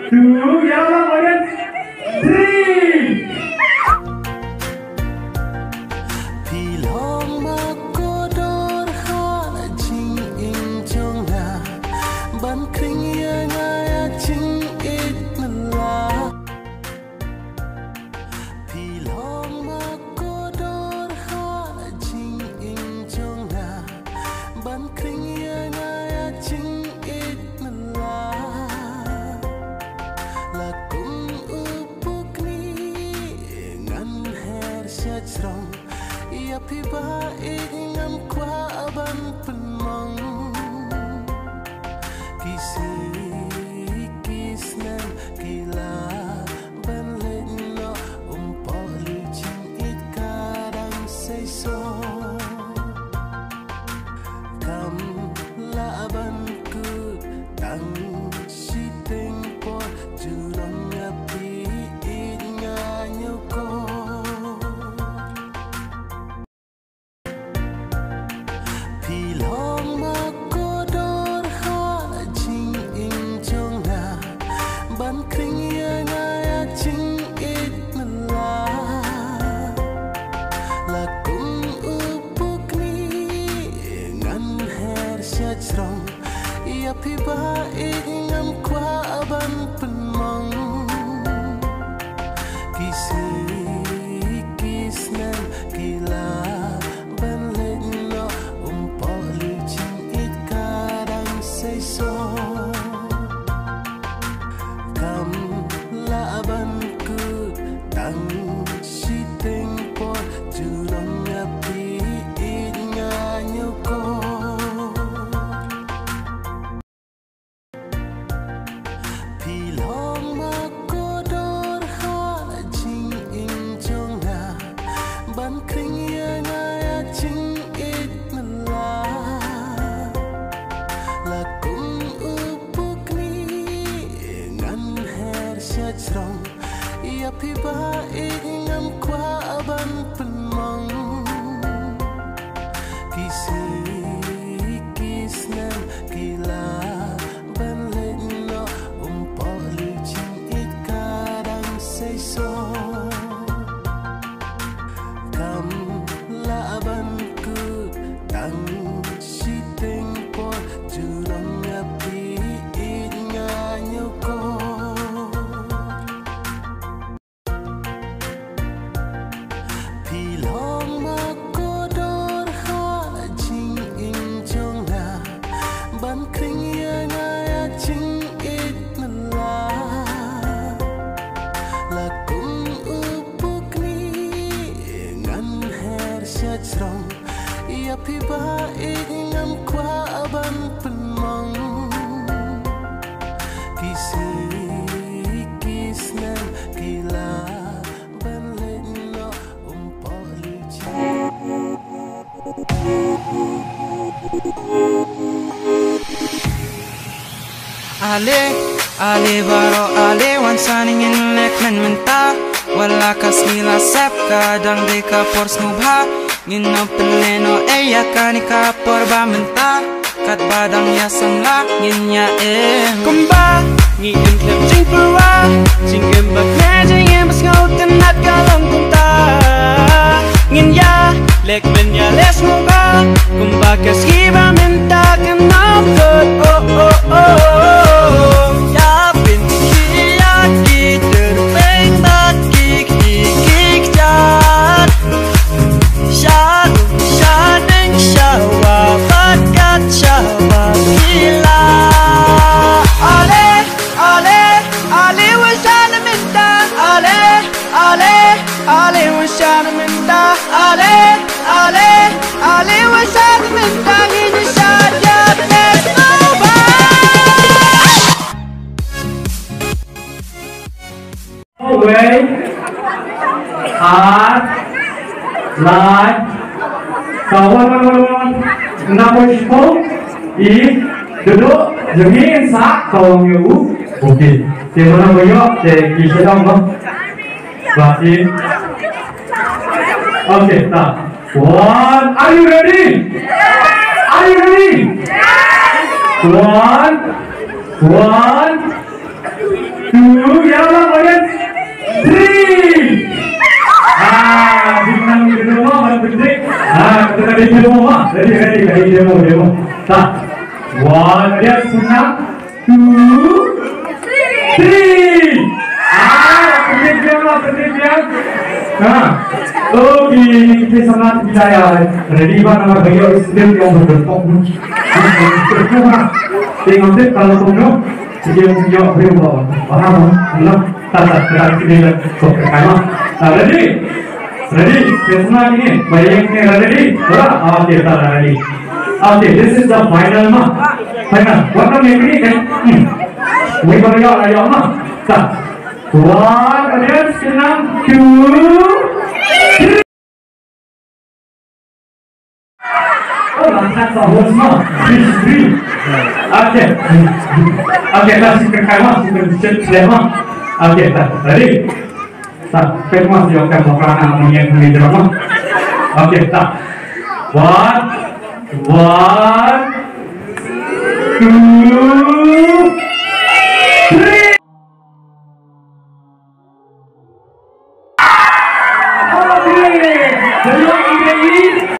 2, ya Allah, kemudian 3. Ale baro ale wan saning in lek men menta wala kas nila sep kadang de ka por snubha ngin no peleno e ya kanika por ba menta kat badang ya sangla ngin ya kumba ngi in klem jing pura jing em ba kne jing em bas ngau ten nat kalong kunta ngin ya lek men ya les muba kumba kas giba menta kan nam good oh heart, life, kawan, nama Ibu, duduk, jengin, sak, kawan ibu, oke. Terima kasih, kisah dong, berarti, oke, tak. One, are you ready? Are you ready? One, 2, yang audience, 3. Bintang di rumah mana penting? Kita di rumah. Ready demo. Tak. 1, audience, senang. 2, 3. Penting yang. Okay, kita sangat percaya. Ready ba nama beliau student yang berbentuk. Tengok deh kalau kamu sejauh beliau paham, belum? Tak kita kok. Ready? Semua ini, bayangnya ready? Okay, ready. Okay, this is the final mah. Final. What are you doing? Wait for your ayah mah. Tak. 1, audience, senang. 2, 3. Oh, langsung sahur semua. 3. Okay, tak sikat mah, sikat mah. Okay, tak. Ready? Tak, firma siapkan bakalan mengenai di drama. Okay, tak. 1, 2, 3. Okay, sebelum ini